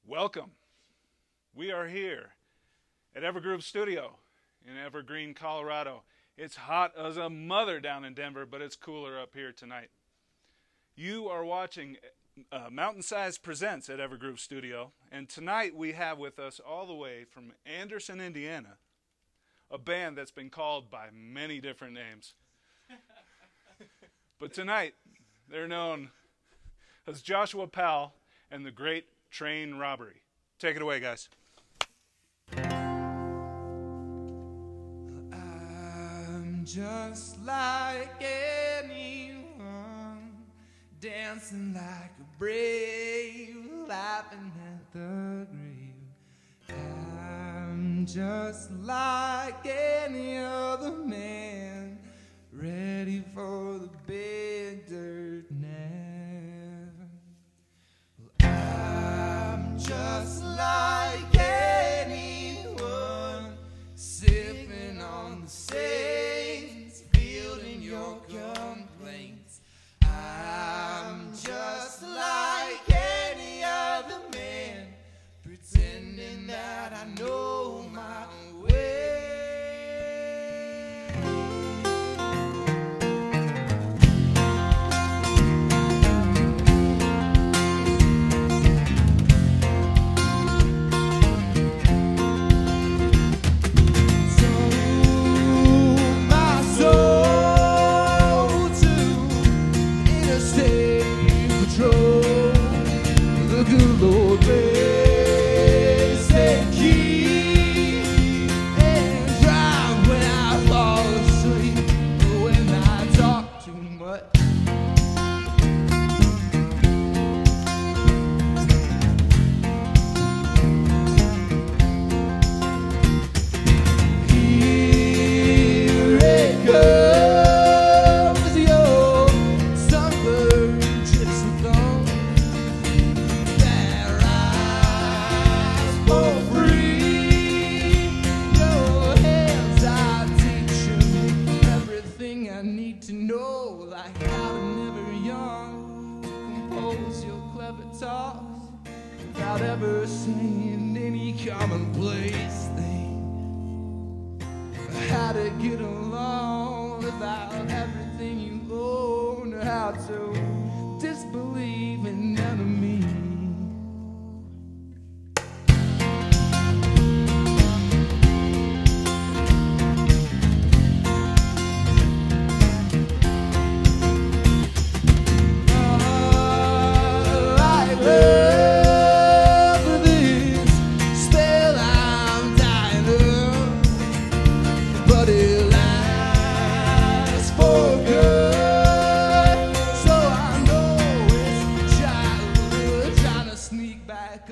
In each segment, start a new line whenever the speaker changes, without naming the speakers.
Welcome. We are here at Evergroove Studio in Evergreen, Colorado. It's hot as a mother down in Denver, but it's cooler up here tonight. You are watching Mountain Size Presents at Evergroove Studio, and tonight we have with us all the way from Anderson, Indiana, a band that's been called by many different names. But tonight, they're known as Joshua Powell and the Great Train Robbery. Take it away, guys.
I'm just like anyone, dancing like a brave, laughing at the grave. I'm just like any other man, ready for the big dirt nap. I'm just like anyone, sipping on the saints, fielding your complaints. I'm just like any other man, pretending that I know my way. Without ever saying any commonplace thing, how to get along without everything you own, or how to disbelieve in enemies.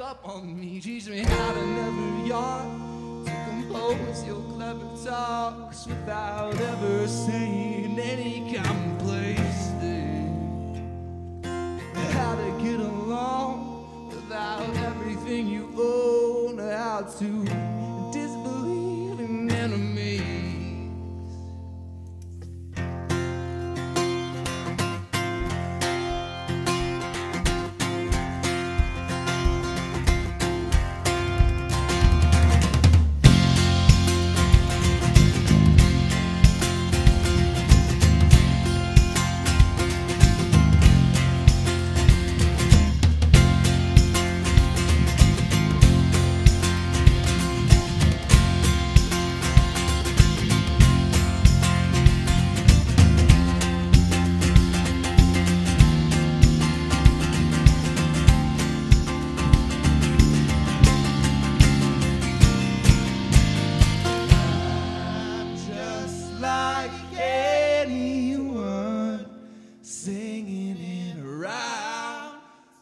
Up on me, teach me how to never yawn, to compose your clever talks without ever saying any commonplace thing, how to get along without everything you own, how to disbelieve in enemies.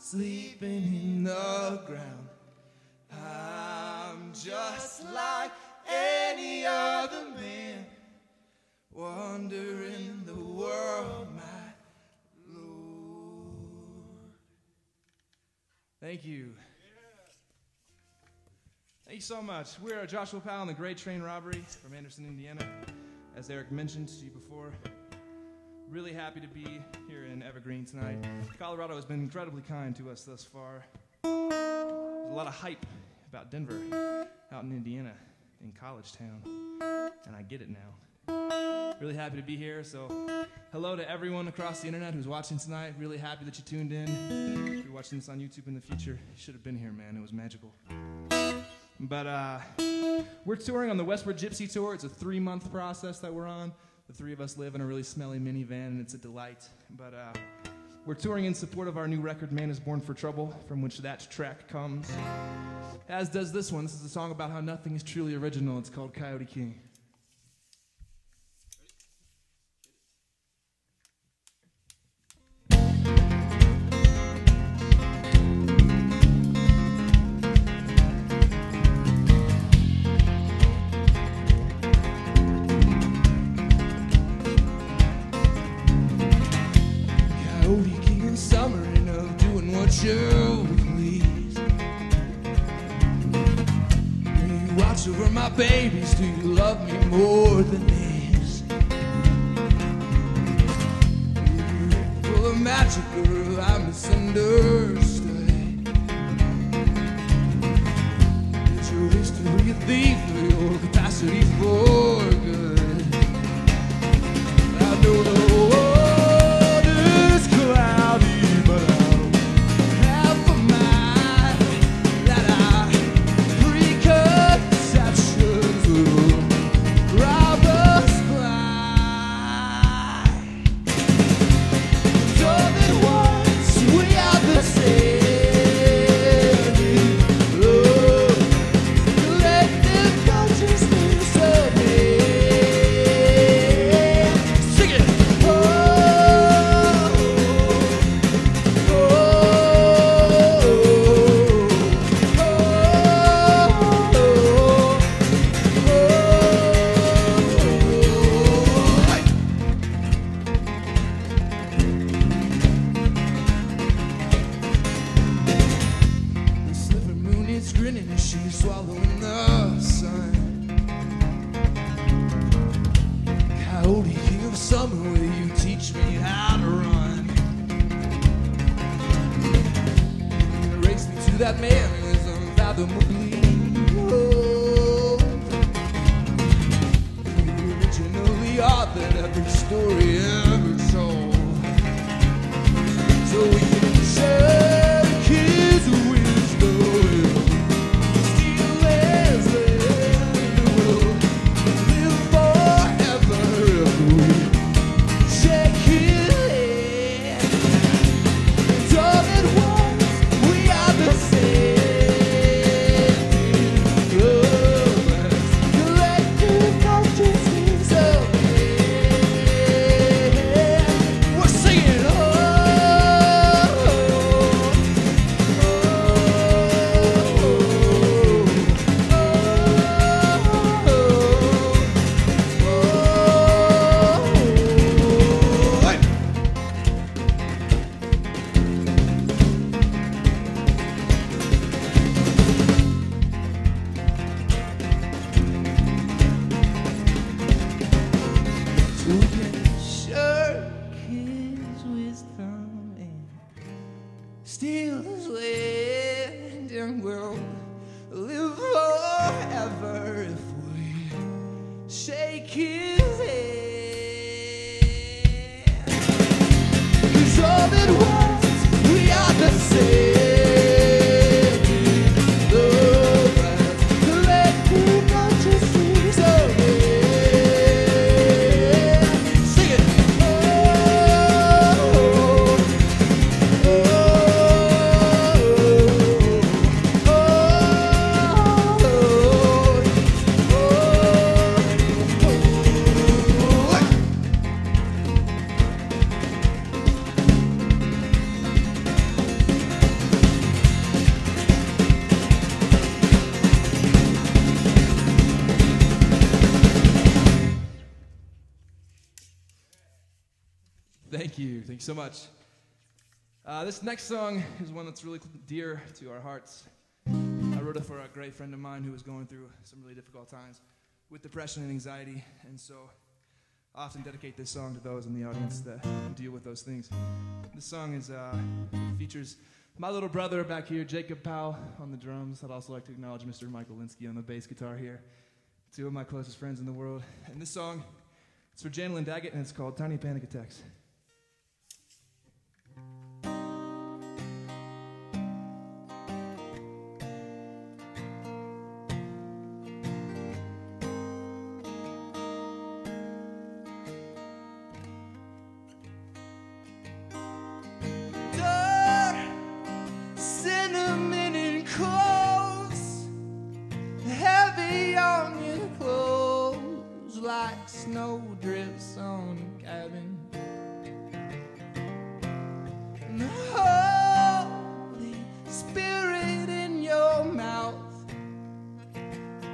Sleeping in the ground. I'm just like any other man, wandering the world, my Lord. Thank you. Thank you so much. We're Joshua Powell and the Great Train Robbery from Anderson, Indiana. As Eric mentioned to you before, really happy to be here in Evergreen tonight. Colorado has been incredibly kind to us thus far. There's a a lot of hype about Denver out in Indiana, in college town, and I get it now. Really happy to be here, so hello to everyone across the internet who's watching tonight. Really happy that you tuned in. If you're watching this on YouTube in the future, you should have been here, man. It was magical. But we're touring on the Westward Gypsy Tour. It's a 3-month process that we're on. The three of us live in a really smelly minivan, and it's a delight. But we're touring in support of our new record, Man is Born for Trouble, from which that track comes. As does this one. This is a song about how nothing is truly original. It's called Coyote King. You please. Will you watch over my babies? Do you love me more than this? Full of magic, girl, I misunderstood. It's your history a thief, your capacity for good. I know the world is cloudy, but that man is unfathomably old. The originally authored every story ever told, so we can share his wisdom. Still as the world live forever if we shake his hand. And all at once we are the same. Still this land and we'll live forever if we shake his hand. 'Cause all at once we are the same. Thank you so much. This next song is one that's really dear to our hearts. I wrote it for a great friend of mine who was going through some really difficult times with depression and anxiety, and so I often dedicate this song to those in the audience that deal with those things. This song features My little brother back here, Jacob Powell, on the drums. I'd also like to acknowledge Mr. Michael Linsky on the bass guitar here. Two of my closest friends in the world. And this song, it's for Janelyn Daggett, and it's called Tiny Panic Attacks. Snow drifts on the cabin. And the Holy Spirit in your mouth.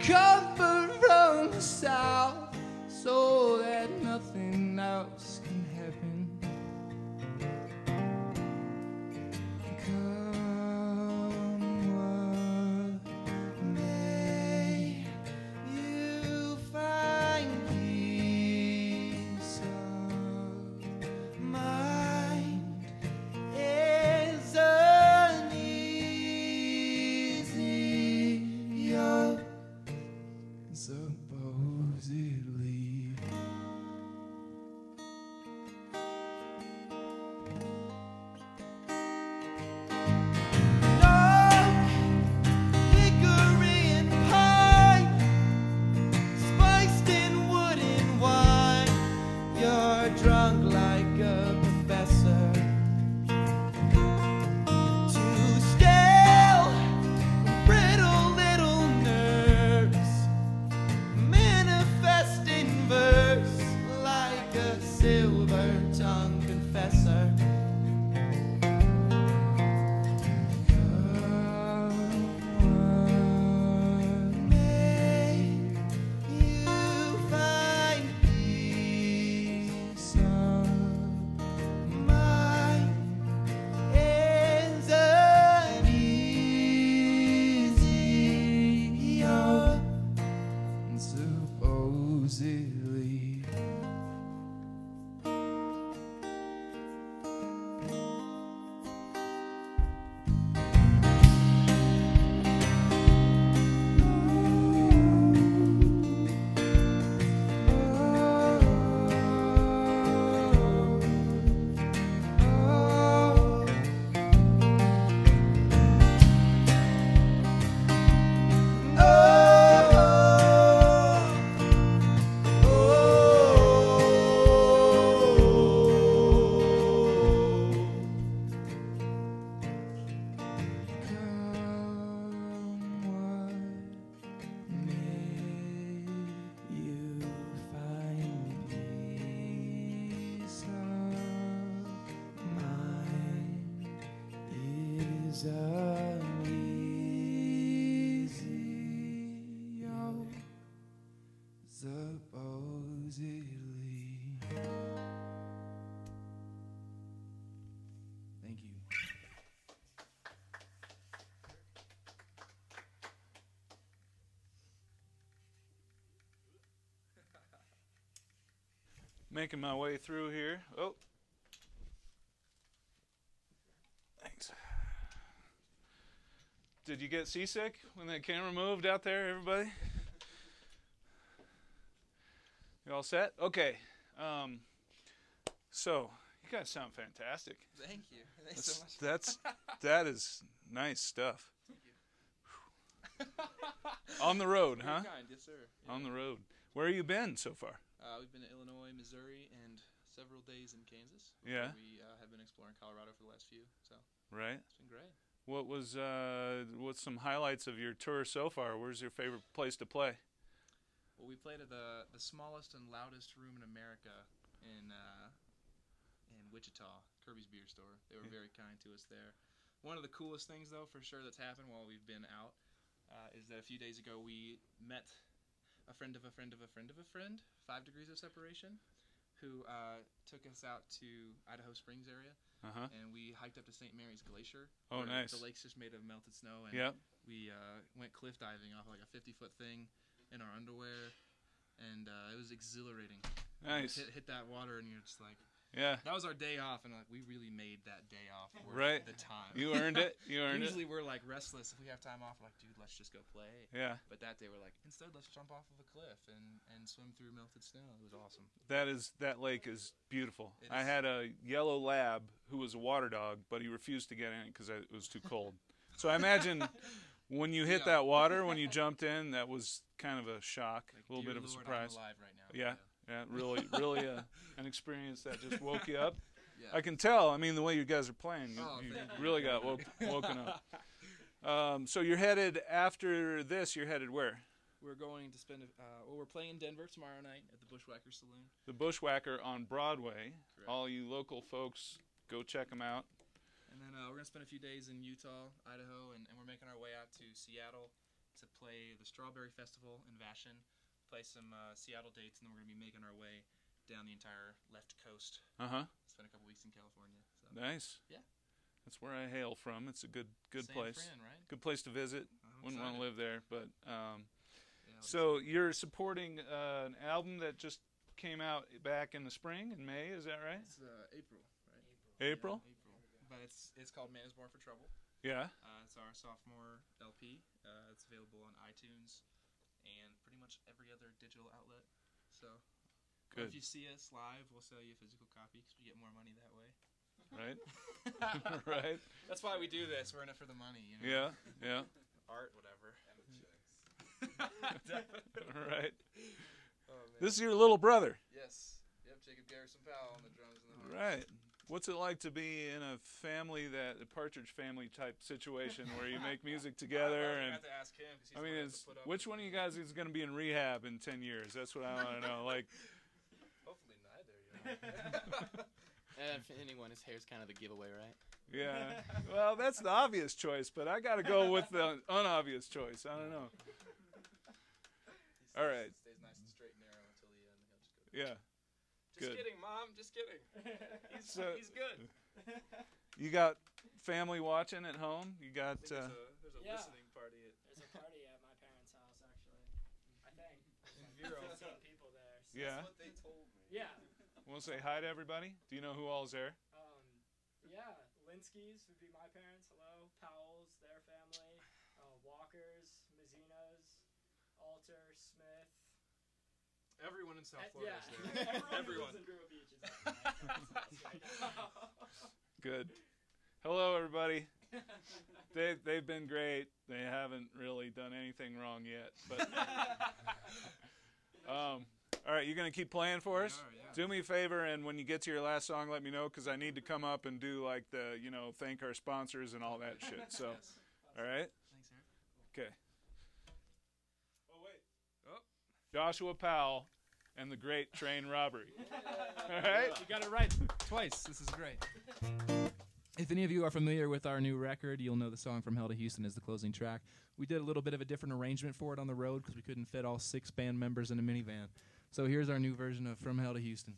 Comfort from the south, so that nothing else can happen. Thank you.
Making my way through here. Oh. Thanks. Did you get seasick when that camera moved out there, everybody? You all set? Okay. So, you guys sound fantastic.
Thank you. Thanks so much.
That is nice stuff.
Thank you.
On the road, huh?
Very kind. Yes, sir. Yeah.
On the road. Where have you been so far?
We've been to Illinois, Missouri, and several days in Kansas.
Yeah.
We have been exploring Colorado for the last few, so
Right.
it's been great.
What's some highlights of your tour so far? Where's your favorite place to play?
Well, we played at the smallest and loudest room in America in Wichita, Kirby's Beer Store. They were very kind to us there. One of the coolest things, though, for sure, that's happened while we've been out is that a few days ago we met a friend of a friend of a friend of a friend, 5 degrees of separation, who took us out to Idaho Springs area, and we hiked up to St. Mary's Glacier.
Oh, nice.
The lake's just made of melted snow, and we went cliff diving off like a 50-foot thing in our underwear, and it was exhilarating.
Nice.
Hit that water, and you're just like,
Yeah.
That was our day off, and like we really made that day off worth
Right.
the time.
You earned it. You earned
Usually
it.
we're like restless if we have time off. We're like, dude, let's just go play.
Yeah.
But that day we're like, instead, let's jump off of a cliff and swim through melted snow. It was awesome.
That lake is beautiful.
It
I
is.
had a yellow lab who was a water dog, but he refused to get in it because it was too cold. So I imagine when you hit that water, when you jumped in, that was kind of a shock,
Like,
a little
dear
bit of a
Lord,
surprise.
I'm alive right now.
Yeah. Yeah, really an experience that just woke you up.
Yeah.
I can tell. I mean, the way you guys are playing, you
Thank you.
really got woken up. So you're headed after this. You're headed where?
We're going to spend. We're playing in Denver tomorrow night at the Bushwhacker Saloon.
The Bushwhacker on Broadway.
Correct.
All you local folks, go check them out.
And then we're gonna spend a few days in Utah, Idaho, and we're making our way out to Seattle to play the Strawberry Festival in Vashon. Play some Seattle dates, and then we're gonna be making our way down the entire left coast. Spend a couple weeks in California. So.
Nice.
Yeah.
That's where I hail from. It's a good
San
place.
Fran, right?
Good place to visit.
I'm
Wouldn't want to live
excited.
there, but
Yeah,
so you're supporting an album that just came out back in the spring in May. Is that right?
it's April, right?
April.
April. But it's called Man Is Born for Trouble.
Yeah.
It's our sophomore LP. It's available on iTunes and pretty much every other digital outlet. So,
Good.
if you see us live, we'll sell you a physical copy because we get more money that way.
Right. Right.
That's why we do this. We're in it for the money. You know?
Yeah.
Art, whatever.
Right.
Oh, man.
This is your little brother.
Yes. Yep. Jacob Garrison Powell on the drums and the horns.
Right. What's it like to be in a family a Partridge Family type situation where you make music together?
I
And
have to ask him. 'Cause he's
I
the
mean,
one that put up
which
with
one of
me.
you guys is going to be in rehab in 10 years? That's what I want to know. Like,
Hopefully neither. You know?
And if anyone, his hair's kind of the giveaway, right?
yeah. Well, that's the obvious choice, but I got to go with the unobvious choice. I don't know. All right.
Stays nice and straight and narrow until the end. He'll just go.
Yeah.
Just
Good.
kidding, Mom. Just kidding. He's good.
You got family watching at home? You got.
There's a
Yeah.
listening party at
There's a party at my parents' house, actually. I think.
Vero.
15 people there. So
Yeah.
what they told me.
Yeah.
Want to say hi to everybody? Do you know who all's there?
Yeah. Linsky's would be my parents. Hello. Powell's, their family. Walker's, Mazina's, Alter, Smith.
Everyone in South
Yeah.
Florida is there.
Everyone who lives in Drew Beach is at my parents' house right now.
Good. Hello, everybody. They've been great. They haven't really done anything wrong yet. But all right, you're gonna keep playing for us.
We are, yeah.
Do me a favor, and when you get to your last song, let me know because I need to come up and do like the thank our sponsors and all that shit. So,
Yes.
all right.
Thanks, Eric.
Okay. Oh wait. Oh, Joshua Powell and the Great Train Robbery. All right.
You got it right twice. This is great. If any of you are familiar with our new record, you'll know the song From Hell to Houston is the closing track. We did a little bit of a different arrangement for it on the road because we couldn't fit all 6 band members in a minivan. So here's our new version of From Hell to Houston.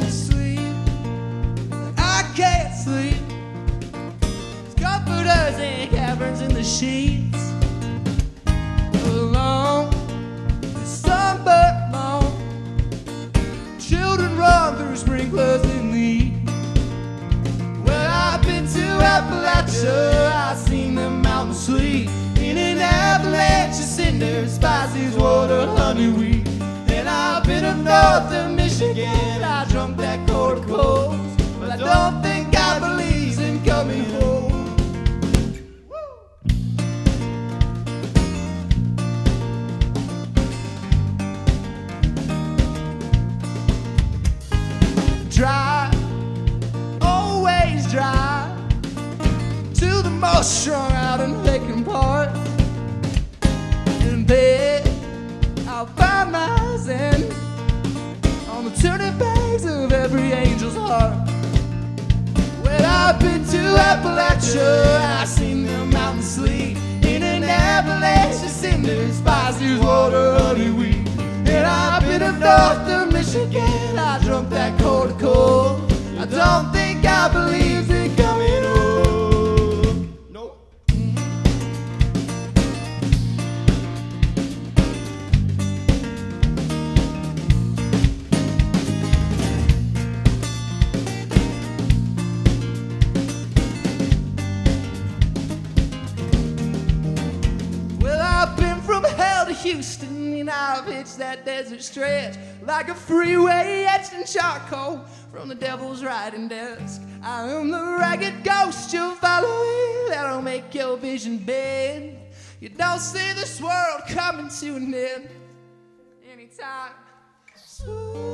Sleep, I can't sleep. There's comforters and caverns in the sheets. Alone, the sunburnt lawn. Children run through sprinklers in the heat. Well, I've been to Appalachia. I've seen the mountains sleep in an avalanche of cinders, spices, water, honeyweed. And I've been up north of Michigan. I drunk that quart of coals, but I don't think God believes in coming home. Dry, always dry, to the most strung out and vacant part. In bed, I'll find my zen on the turning pages of every angel's heart. Well, I've been to Appalachia, I've seen the mountains sleep in an avalanche of cinders, spices, water, honeyweed. And north of Michigan, I drunk that cold to cold. I don't think I believe it coming home. Nope. Well, I've been from hell to Houston, and I've hitched that desert stretch like a freeway etched in charcoal from the devil's writing desk. I am the ragged ghost you're following that'll make your vision bend. You don't see this world coming to an end anytime soon.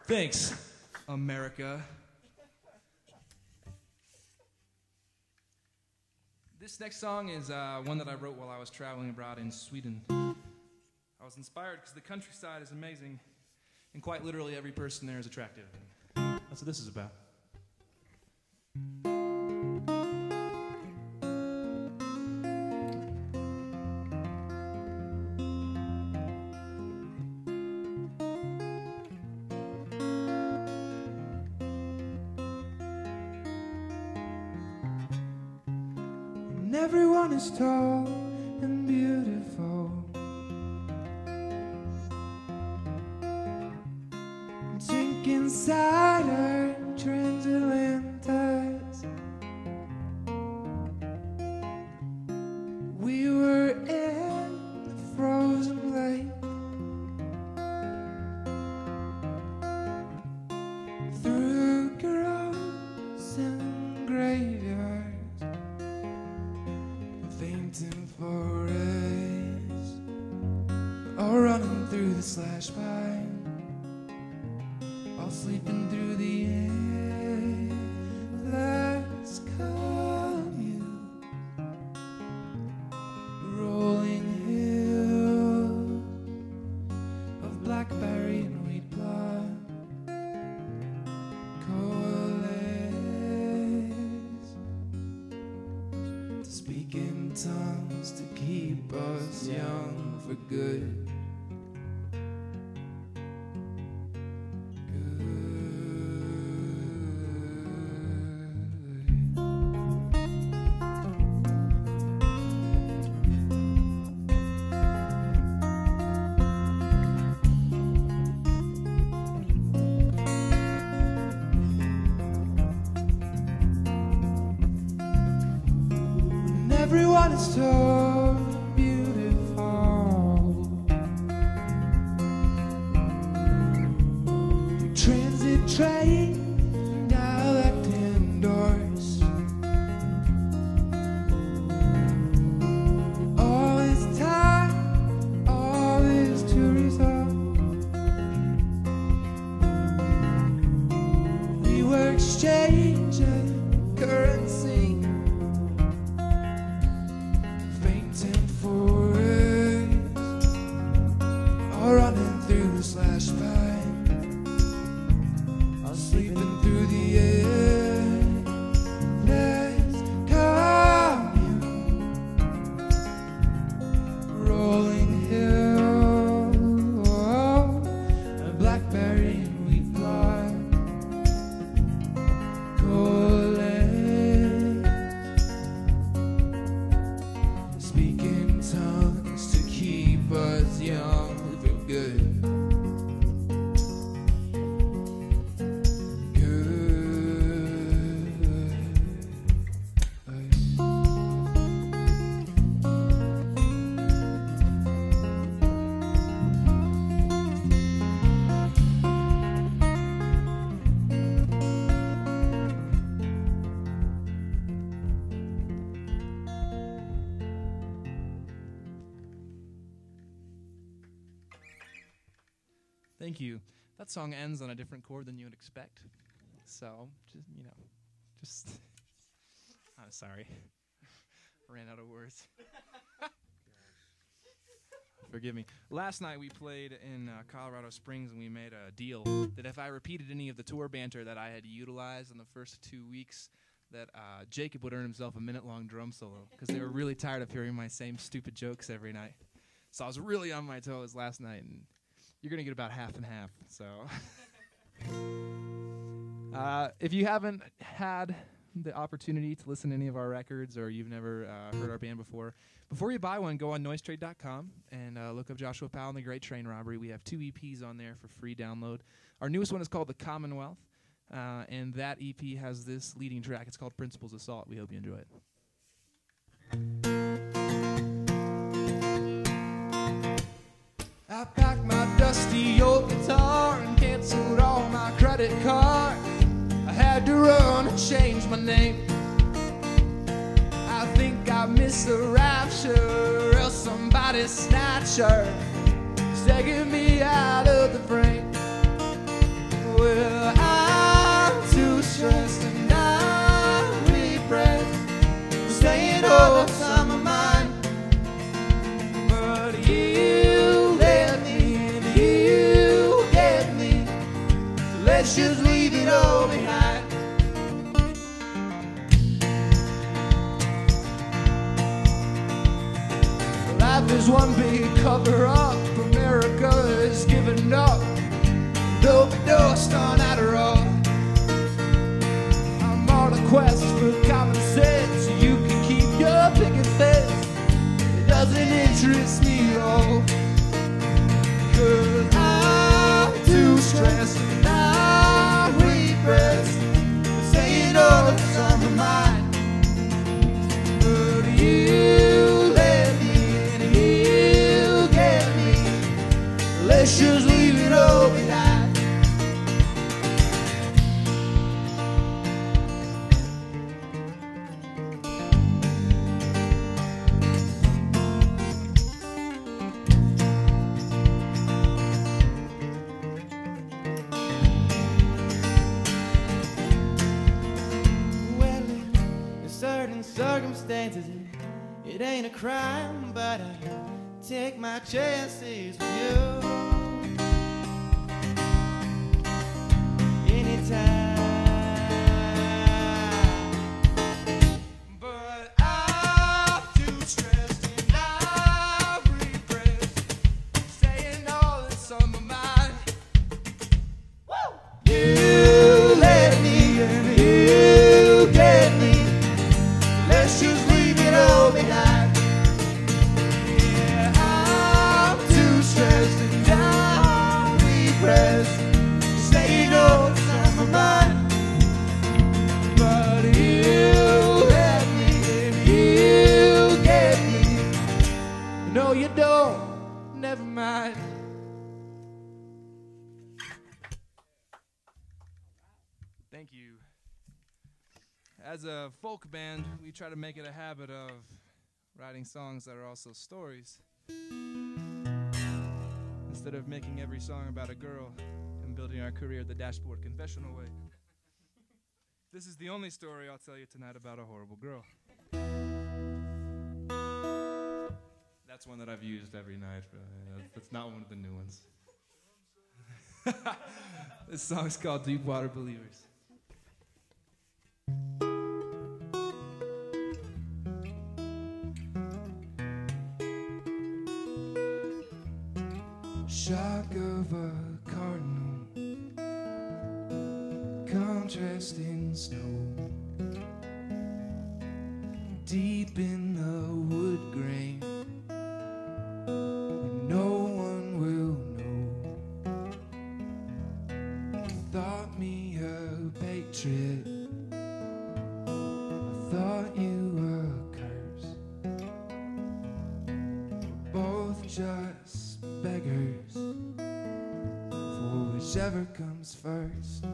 Thanks, America. This next song is one that I wrote while I was traveling abroad in Sweden. I was inspired because the countryside is amazing, and quite literally every person there is attractive. And that's what this is about. And everyone is tall and beautiful. Drink inside our transatlantis. We were in the frozen lake, through groves and graveyards, fainting forests, all running through the slash pipe, all sleeping through the endless commute, rolling hills of blackberry and wheat plot coalesce to speak in tongues to keep us young for good. And everyone is so beautiful. Transit train dialect indoors. All is time, all is tourism. We were exchanging currency, fainting forests, all running through the slash pipe, all sleeping through the endless commute, rolling hills, a blackberry and wheat plot coalesce, speaking tongues to keep us young for good.
Thank you. That song ends on a different chord than you would expect. So, just I'm sorry. Ran out of words. Forgive me. Last night we played in Colorado Springs, and we made a deal that if I repeated any of the tour banter that I had utilized in the first 2 weeks, that Jacob would earn himself a minute-long drum solo, because they were really tired of hearing my same stupid jokes every night. So I was really on my toes last night, and you're going to get about half and half. So if you haven't had the opportunity to listen to any of our records, or you've never heard our band before you buy one, go on noisetrade.com and look up Joshua Powell and the Great Train Robbery. We have 2 EPs on there for free download. Our newest one is called The Commonwealth, and that EP has this leading track. It's called Principles Assault. We hope you enjoy it.
I packed my dusty old guitar and canceled all my credit cards. I had to run and change my name. I think I missed the rapture, else somebody's snatcher is taking me out of the frame. Well, I'm too stressed and I'm repressed, staying up on my mind. But you let me and you get me, so let's just leave it all behind. Life is one big cover-up, America is giving up, overdosed on Adderall. I'm on a quest for common sense, so you can keep your picket fence. It doesn't interest me at all, 'cause I'm too stressed and I'm repressed, saying all that's on my mind. But you let me and you get me, let's just leave it all behind. Circumstances, it ain't a crime, but I take my chances with you. Anytime. But I'm too stressed and I'm repressed, saying all that's on my mind. Woo! You let me and you get me, let's just leave it all behind. Yeah, I'm too stressed and I'm repressed, saying all that's on my mind. But you let me and you get me. No, you don't, never mind.
Thank you. As a folk band, we try to make it a habit of writing songs that are also stories, instead of making every song about a girl and building our career the dashboard confessional way. This is the only story I'll tell you tonight about a horrible girl. That's one that I've used every night. That's not one of the new ones. This song's called Deep Water Believers.
Shock of a cardinal, contrast in snow, deep in the wood grain, and no one will know. You thought me a patriot, I thought you a curse. We're both just beggars for whichever comes first.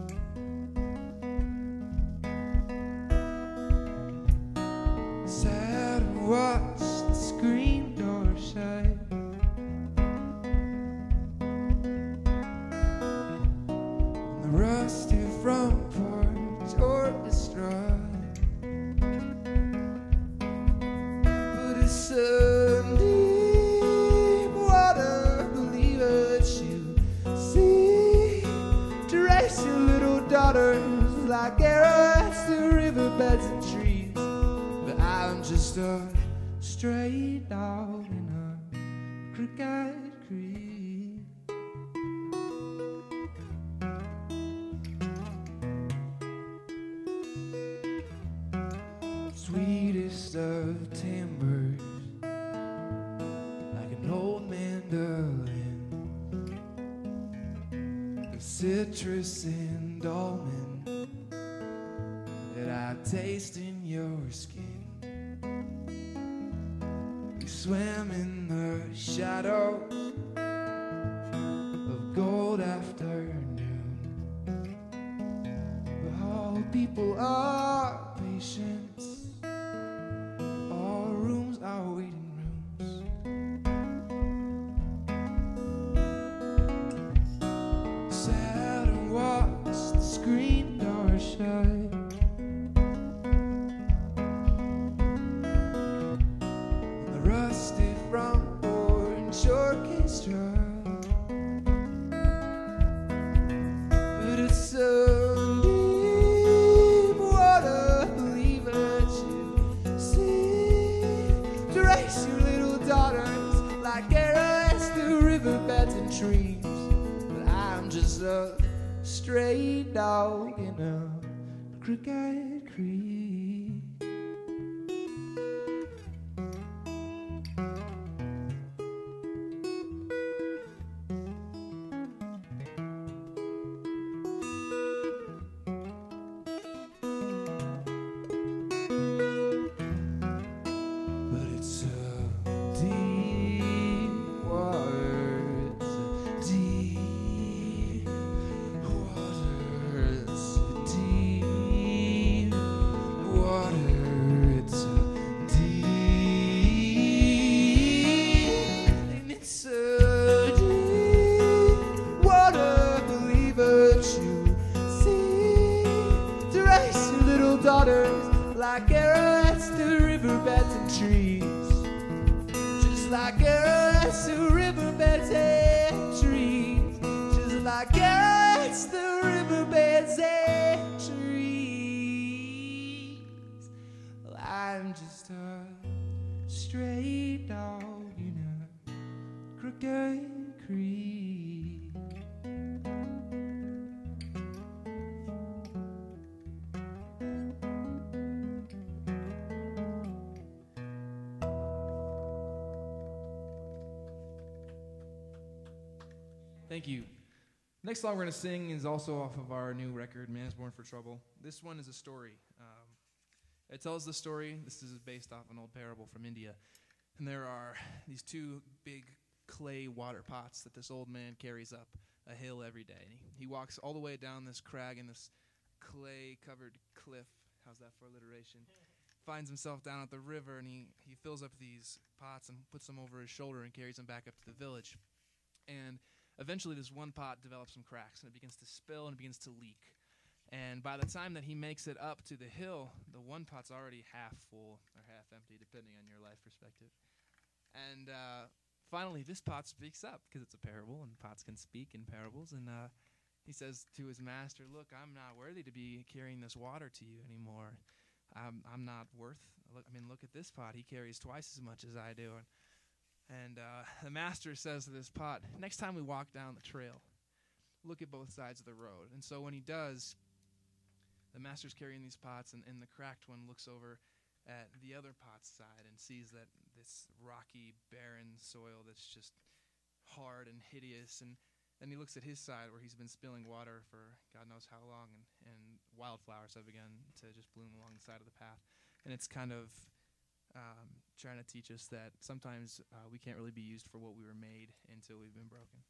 Sat and watched the screen door shut, like arrows through riverbeds and trees. But I'm just a stray dog in a crooked creek. Sweetest of timbers, like an old mandolin, the citrus and almond that I taste in your skin. We swam in the shadows of gold afternoon. But all people are patient. All rooms are waiting rooms. Sat and watched the screen door shut. The rusty front porch orchestra. But it's so deep water, believe it, you see. To race your little daughters like arrows through riverbeds and trees. But I'm just a stray dog in a crooked creek. But it's a deep water, it's a deep water, it's a deep water, it's a deep, and it's a deep water, believers you see, to race your little daughters like arrows through riverbeds and trees. Just like arrows through riverbeds and trees. Just like arrows through riverbeds and trees. Well, I'm just a stray dog in a crooked creek.
Thank you. Next song we're going to sing is also off of our new record, Man's Born for Trouble. This one is a story. It tells the story. This is based off an old parable from India. And there are these two big clay water pots that this old man carries up a hill every day. And he walks all the way down this crag and this clay-covered cliff. How's that for alliteration? Finds himself down at the river, and he fills up these pots and puts them over his shoulder and carries them back up to the village. And eventually this one pot develops some cracks, and it begins to spill and it begins to leak. And by the time that he makes it up to the hill, the one pot's already half full or half empty, depending on your life perspective. And finally, this pot speaks up, because it's a parable, and pots can speak in parables. And he says to his master, "Look, I'm not worthy to be carrying this water to you anymore. I'm not worth. Look at this pot. He carries twice as much as I do." And the master says to this pot, "Next time we walk down the trail, look at both sides of the road." And so when he does, the master's carrying these pots, and the cracked one looks over at the other pot's side and sees that this rocky, barren soil that's just hard and hideous. And then he looks at his side where he's been spilling water for God knows how long, and wildflowers have begun to just bloom along the side of the path. And it's kind of trying to teach us that sometimes we can't really be used for what we were made until we've been broken.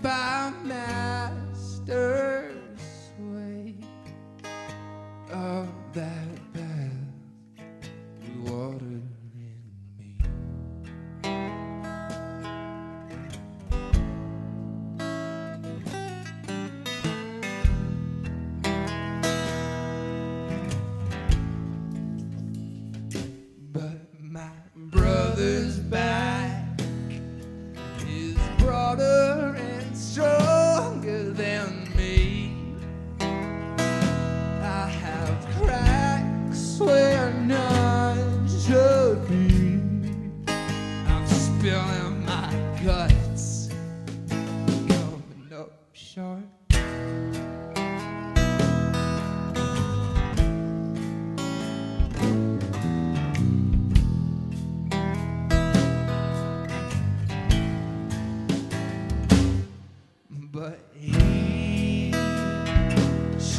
By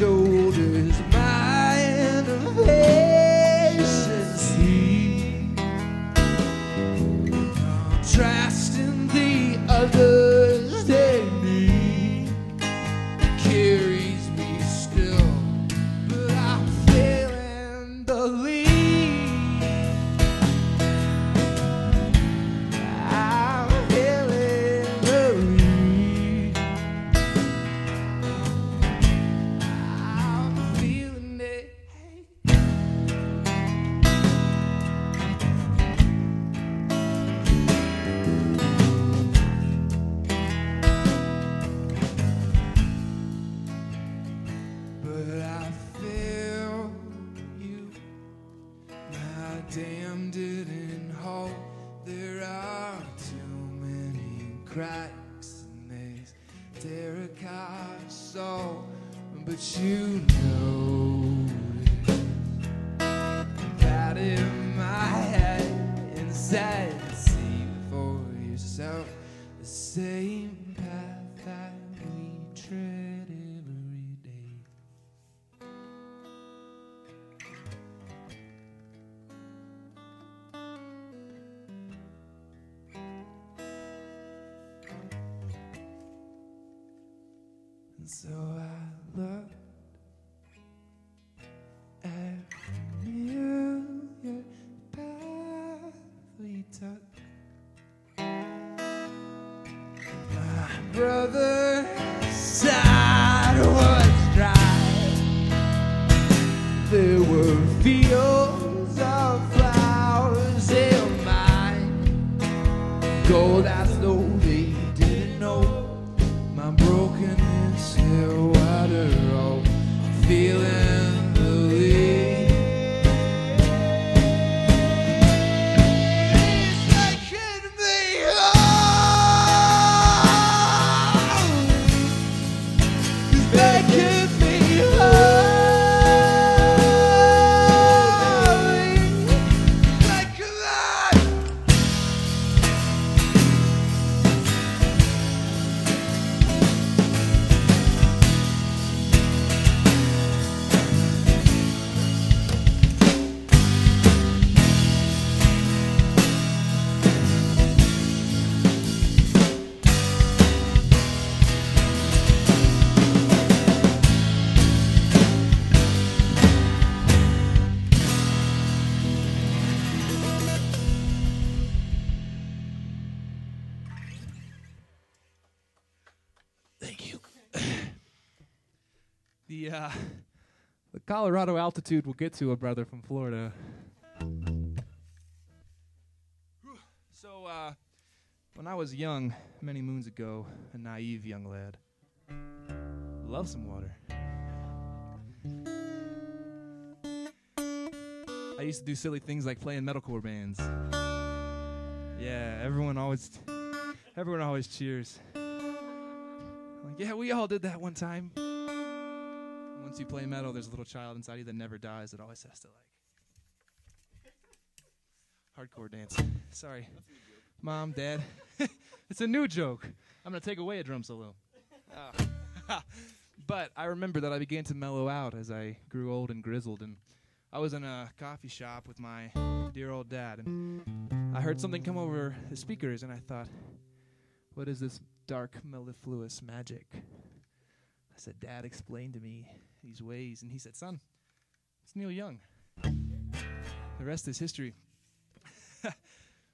shoulders my inefficiency, contrasting the others they need, carries me still, but I'm feeling the lead. I'm feeling the lead. I'm feeling it. But I feel you. My dam didn't hold. There are too many cracks in this terracotta soul. But you know that in my head inside, see for yourself the same path that we tread every day. And so I looked at familiar path we took. My brother's side was dry. There were fields of flowers in mine, gold as though they didn't know. My brokenness hit water, oh, feeling the lead. It's taking me home. It's taking me home. Like that. Thank you.
The Colorado altitude will get to a brother from Florida. So, when I was young, many moons ago, a naive young lad, loved some water. I used to do silly things like play in metalcore bands. Yeah, everyone always cheers. Like, yeah, we all did that one time. Once you play metal, there's a little child inside you that never dies that always has to, like, hardcore dance. Sorry. Mom, Dad. It's a new joke. I'm going to take away a drum solo. But I remember that I began to mellow out as I grew old and grizzled, and I was in a coffee shop with my dear old dad, and I heard something come over the speakers, and I thought, what is this dark, mellifluous magic? I said, Dad, explain to me these ways. And he said, son, it's Neil Young. The rest is history.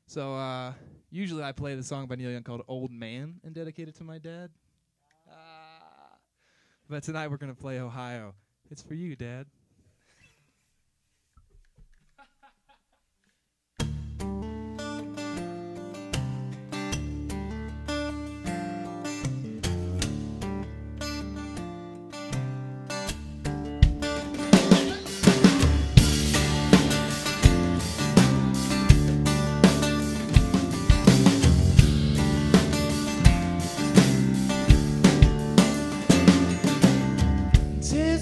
So usually I play the song by Neil Young called Old Man and dedicate it to my dad. But tonight we're going to play Ohio. It's for you, Dad.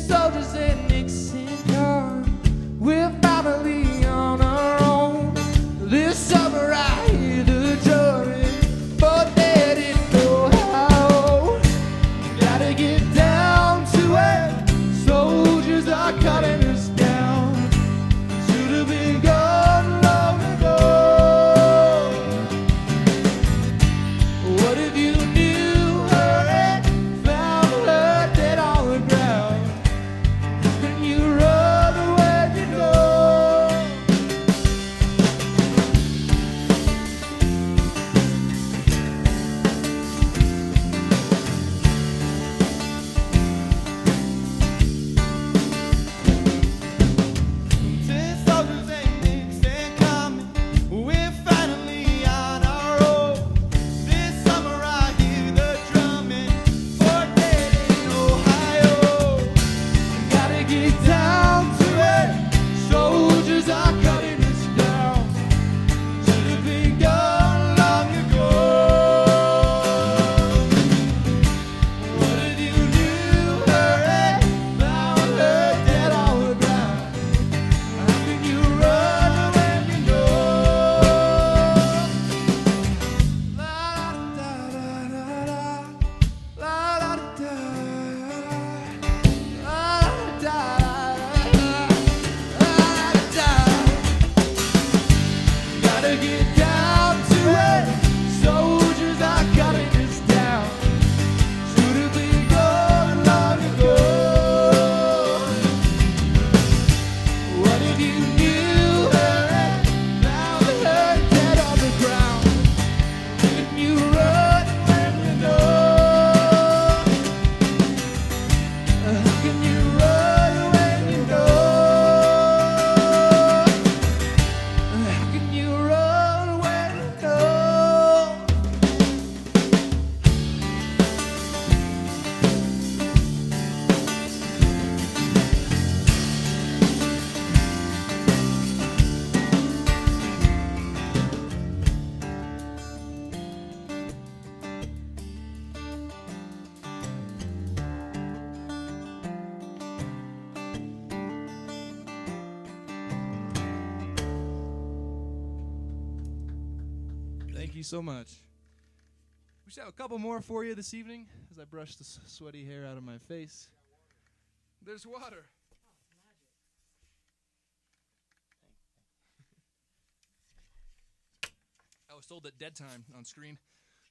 Soldiers and Nixon. are cutting us down. Should have been gone long ago. What if you knew her and found her dead on the ground? Can you run when you know? Since all the things ain't coming, we're finally on our own. This summer I hear the drumming for dead in Ohio. Gotta get down to it. Soldiers are cutting us down. Should have been gone long ago. What if you knew her and found her dead on the ground? How can you run when you know? La da da da da, la da da, la da da. Gotta get down to it. Soldiers are cutting us down. Should have been gone long ago. What if you knew her and found her dead on the ground? Can you run when you know? How can you run when you know? How can you run when you know?
Thank you so much. We should have a couple more for you this evening as I brush the sweaty hair out of my face. There's water. I was told that dead time on screen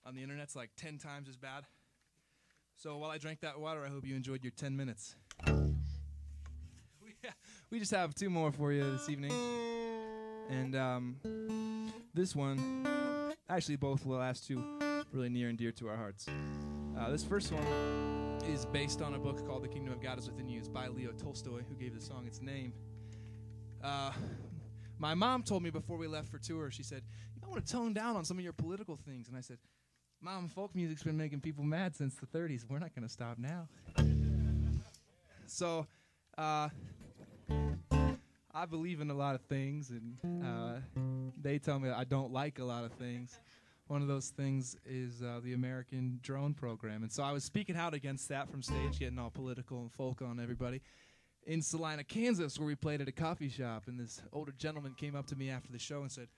on the internet's like 10 times as bad. So while I drank that water, I hope you enjoyed your 10 minutes. We just have two more for you this evening. And this one, actually both the last two, really near and dear to our hearts. This first one is based on a book called The Kingdom of God is Within You. It's by Leo Tolstoy, who gave the song its name. My mom told me before we left for tour, she said, "You might want to tone down on some of your political things." And I said, "Mom, folk music's been making people mad since the 30s. We're not going to stop now." So, I believe in a lot of things, and they tell me that I don't like a lot of things. One of those things is the American drone program. And so I was speaking out against that from stage, getting all political and folk on everybody, in Salina, Kansas, where we played at a coffee shop. And this older gentleman came up to me after the show and said,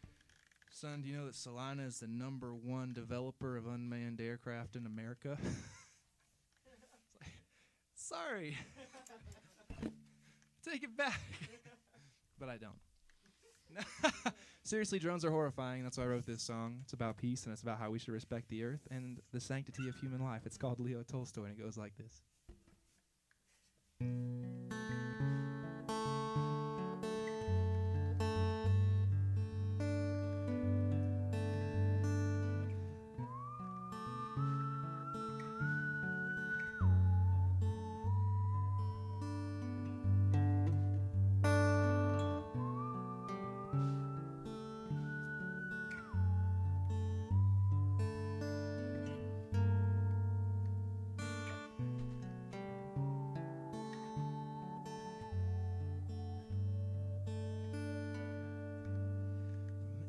"Son, do you know that Salina is the #1 developer of unmanned aircraft in America?" Like, sorry. Take it back. But I don't. Seriously, drones are horrifying. That's why I wrote this song. It's about peace, and it's about how we should respect the earth and the sanctity of human life. It's called Leo Tolstoy, and it goes like this.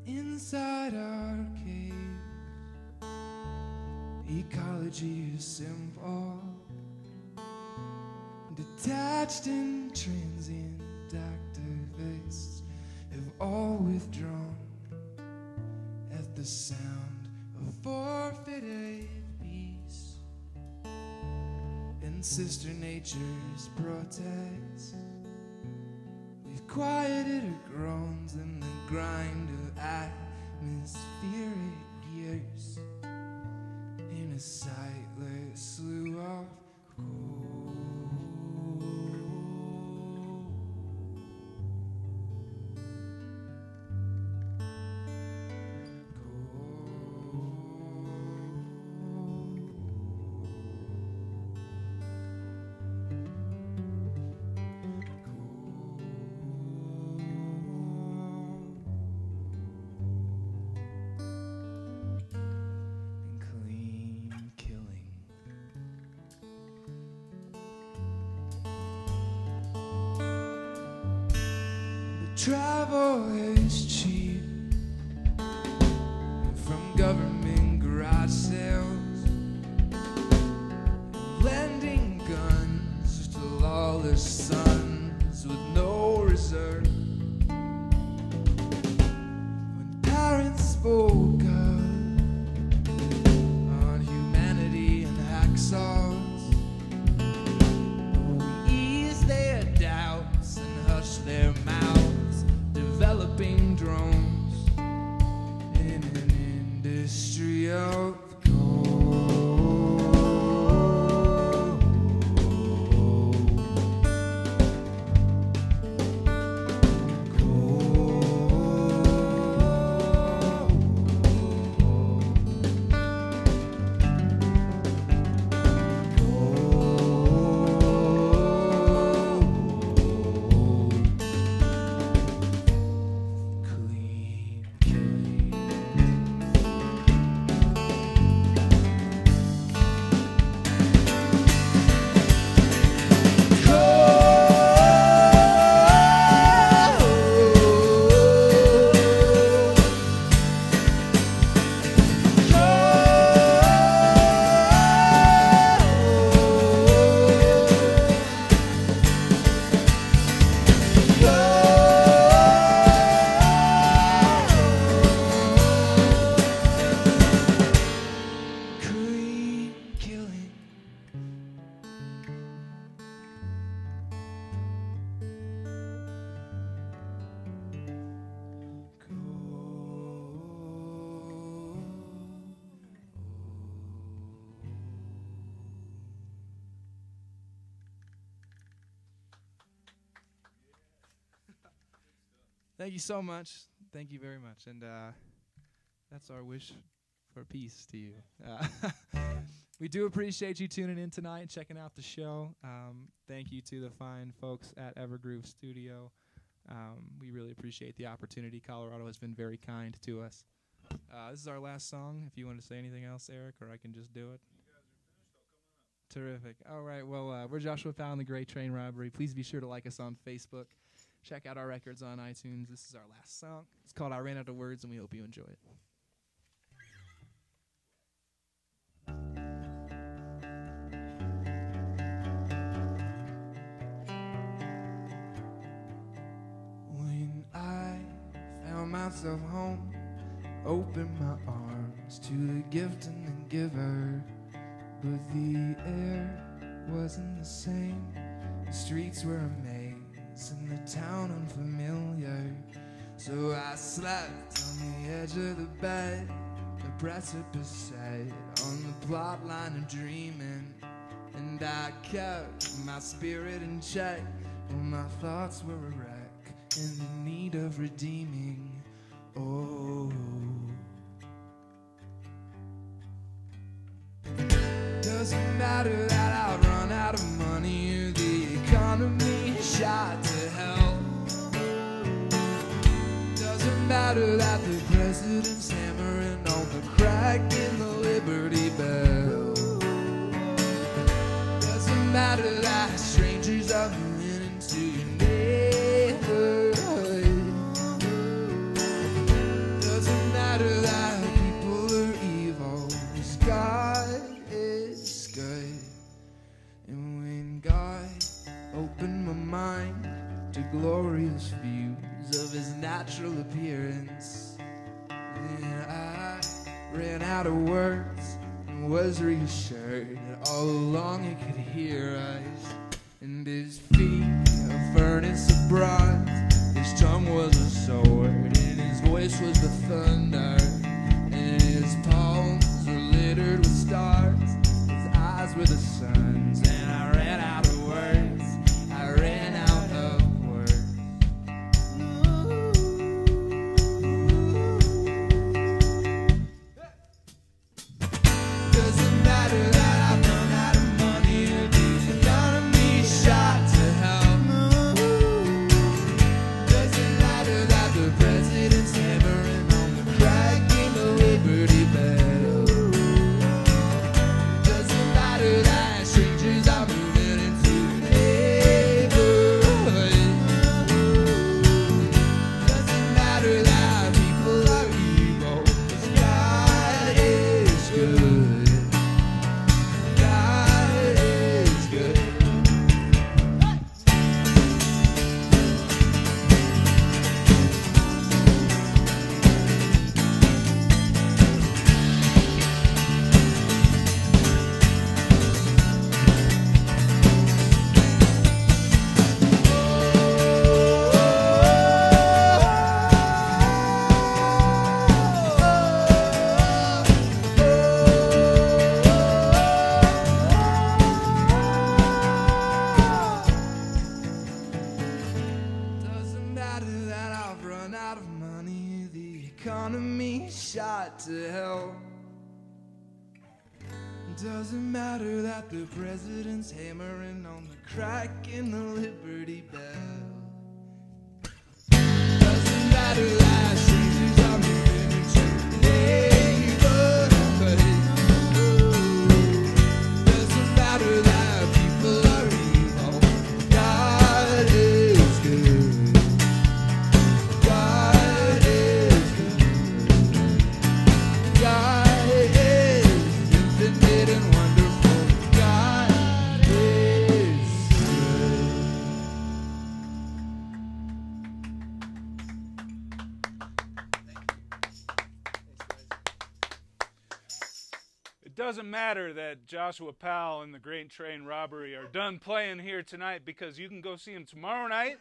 Inside our cave, ecology is simple, detached and transient activists have all withdrawn at the sound of forfeited peace and sister nature's protest.
quieted her groans in the grind of atmospheric years in a sightless slew of gold. Travel is cheap from government garage sales, lending guns to lawless sons with no reserve. When parents spoke of on humanity and hacksaws, we eased their doubts and hushed their mouths, developing drones in an industry of
Thank you so much. Thank you very much. And that's our wish for peace to you. We do appreciate you tuning in tonight, checking out the show. Thank you to the fine folks at Evergroove Studio. We really appreciate the opportunity. Colorado has been very kind to us. This is our last song. If you want to say anything else, Eric, or I can just do it. Terrific. All right. Well, we're Joshua Powell and the Great Train Robbery. Please be sure to like us on Facebook. Check out our records on iTunes. This is our last song. It's called I Ran Out of Words, and we hope you enjoy it.
When I found myself home, opened my arms to the gift and the giver, but the air wasn't the same. The streets were a maze and the town unfamiliar. So I slept on the edge of the bed, the precipice set on the plot line of dreaming, and I kept my spirit in check when my thoughts were a wreck in the need of redeeming. Oh, doesn't matter that I've run out of money or the economy shot to hell. Doesn't matter that the president's hammering on the crack in the Liberty Bell. Doesn't matter that strangers are moving into your neighborhood. Doesn't matter that people are evil, 'cause God is good. And when God opened my mind to glorious views of his natural appearance, then I ran out of words and was reassured that all along he could hear us. And his feet, a furnace of bronze, economy shot to hell. Doesn't matter that the president's hammering on the crack in the Liberty Bell. Doesn't matter that strangers are moving into the neighborhood. Doesn't matter that people are evil. God is good. God is good. God is infinite and wonderful. God is good.
It doesn't matter that Joshua Powell and the Great Train Robbery are done playing here tonight, because you can go see them tomorrow night.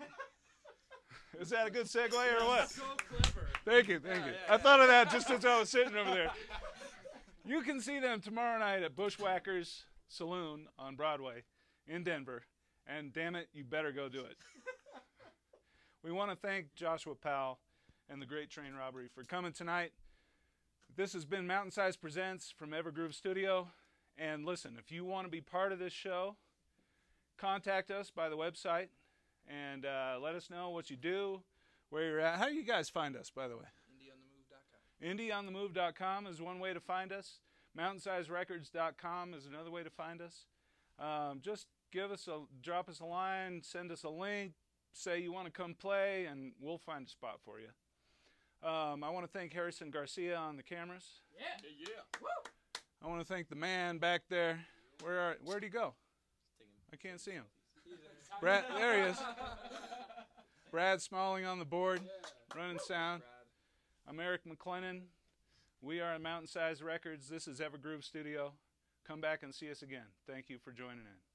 Is that a good segue or what?
So clever.
Thank you, thank you. I thought of that just as I was sitting over there. You can see them tomorrow night at Bushwhackers Saloon on Broadway in Denver. And damn it, you better go do it. We want to thank Joshua Powell and the Great Train Robbery for coming tonight. This has been Mountain Size Presents from Evergroove Studio. And listen, if you want to be part of this show, contact us by the website and let us know what you do, where you're at. How do you guys find us, by the way? IndieOnTheMove.com is one way to find us. MountainSizeRecords.com is another way to find us. Just drop us a line, send us a link, say you want to come play, and we'll find a spot for you. I want to thank Harrison Garcia on the cameras.
Yeah.
I want to thank the man back there. Where'd he go? I can't see him. Brad, there he is. Brad Smalling on the board, running sound. I'm Eric McLennan. We are at Mountain Size Records. This is Evergroove Studio. Come back and see us again. Thank you for joining in.